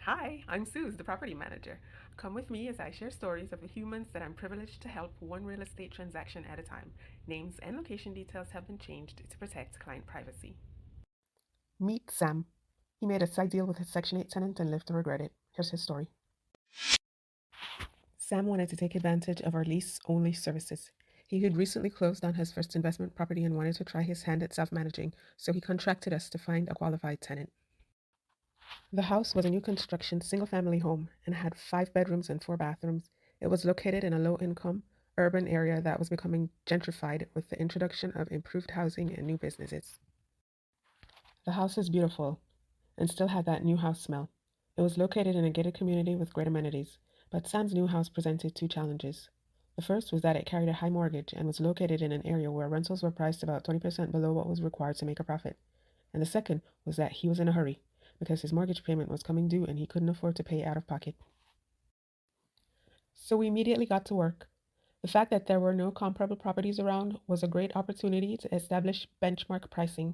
Hi, I'm Suze, the Property Manager. Come with me as I share stories of the humans that I'm privileged to help one real estate transaction at a time. Names and location details have been changed to protect client privacy. Meet Sam. He made a side deal with his Section 8 tenant and lived to regret it. Here's his story. Sam wanted to take advantage of our lease-only services. He had recently closed on his first investment property and wanted to try his hand at self-managing, so he contracted us to find a qualified tenant. The house was a new construction single-family home and had 5 bedrooms and 4 bathrooms. It was located in a low-income urban area that was becoming gentrified with the introduction of improved housing and new businesses. The house is beautiful and still had that new house smell. It was located in a gated community with great amenities, but Sam's new house presented 2 challenges. The first was that it carried a high mortgage and was located in an area where rentals were priced about 20% below what was required to make a profit. And the second was that he was in a hurry because his mortgage payment was coming due and he couldn't afford to pay out of pocket. So we immediately got to work. The fact that there were no comparable properties around was a great opportunity to establish benchmark pricing.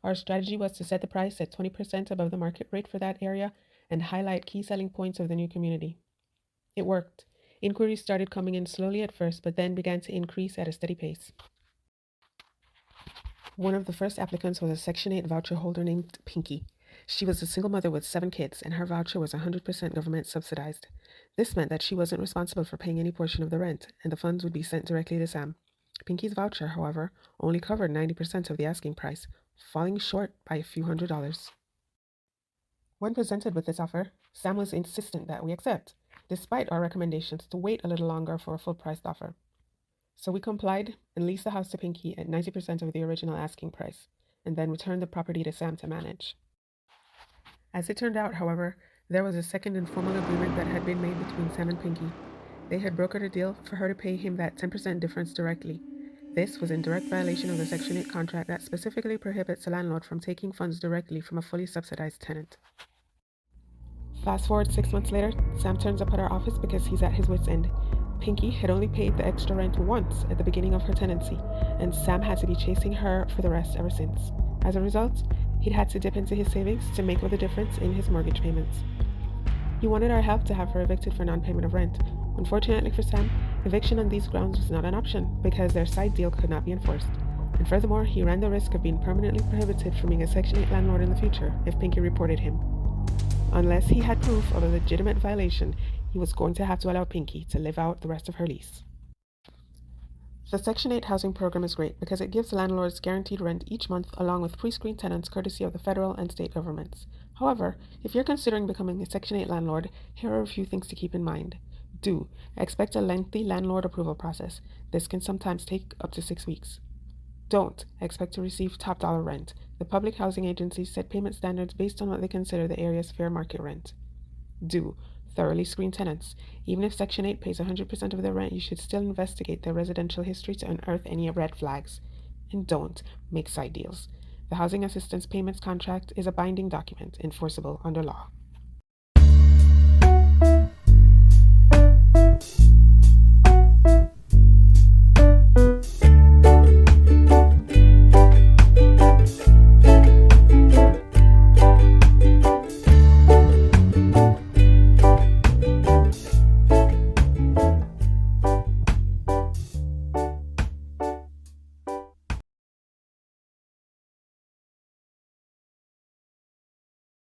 Our strategy was to set the price at 20% above the market rate for that area and highlight key selling points of the new community. It worked. Inquiries started coming in slowly at first, but then began to increase at a steady pace. One of the first applicants was a Section 8 voucher holder named Pinky. She was a single mother with 7 kids, and her voucher was 100% government subsidized. This meant that she wasn't responsible for paying any portion of the rent, and the funds would be sent directly to Sam. Pinky's voucher, however, only covered 90% of the asking price, falling short by a few $100s. When presented with this offer, Sam was insistent that we accept, despite our recommendations to wait a little longer for a full-priced offer. So we complied and leased the house to Pinky at 90% of the original asking price, and then returned the property to Sam to manage. As it turned out, however, there was a second informal agreement that had been made between Sam and Pinky. They had brokered a deal for her to pay him that 10% difference directly. This was in direct violation of the Section 8 contract that specifically prohibits a landlord from taking funds directly from a fully subsidized tenant. Fast forward 6 months later, Sam turns up at our office because he's at his wit's end. Pinky had only paid the extra rent once at the beginning of her tenancy, and Sam had to be chasing her for the rest ever since. As a result, he'd had to dip into his savings to make up the difference in his mortgage payments. He wanted our help to have her evicted for non-payment of rent. Unfortunately for Sam, eviction on these grounds was not an option because their side deal could not be enforced. And furthermore, he ran the risk of being permanently prohibited from being a Section 8 landlord in the future if Pinky reported him. Unless he had proof of a legitimate violation, he was going to have to allow Pinky to live out the rest of her lease. The Section 8 housing program is great because it gives landlords guaranteed rent each month along with pre-screened tenants courtesy of the federal and state governments. However, if you're considering becoming a Section 8 landlord, here are a few things to keep in mind. Do expect a lengthy landlord approval process. This can sometimes take up to 6 weeks. Don't expect to receive top dollar rent. The public housing agencies set payment standards based on what they consider the area's fair market rent. Do thoroughly screen tenants. Even if Section 8 pays 100% of their rent, you should still investigate their residential history to unearth any red flags. And don't make side deals. The Housing Assistance Payments Contract is a binding document enforceable under law.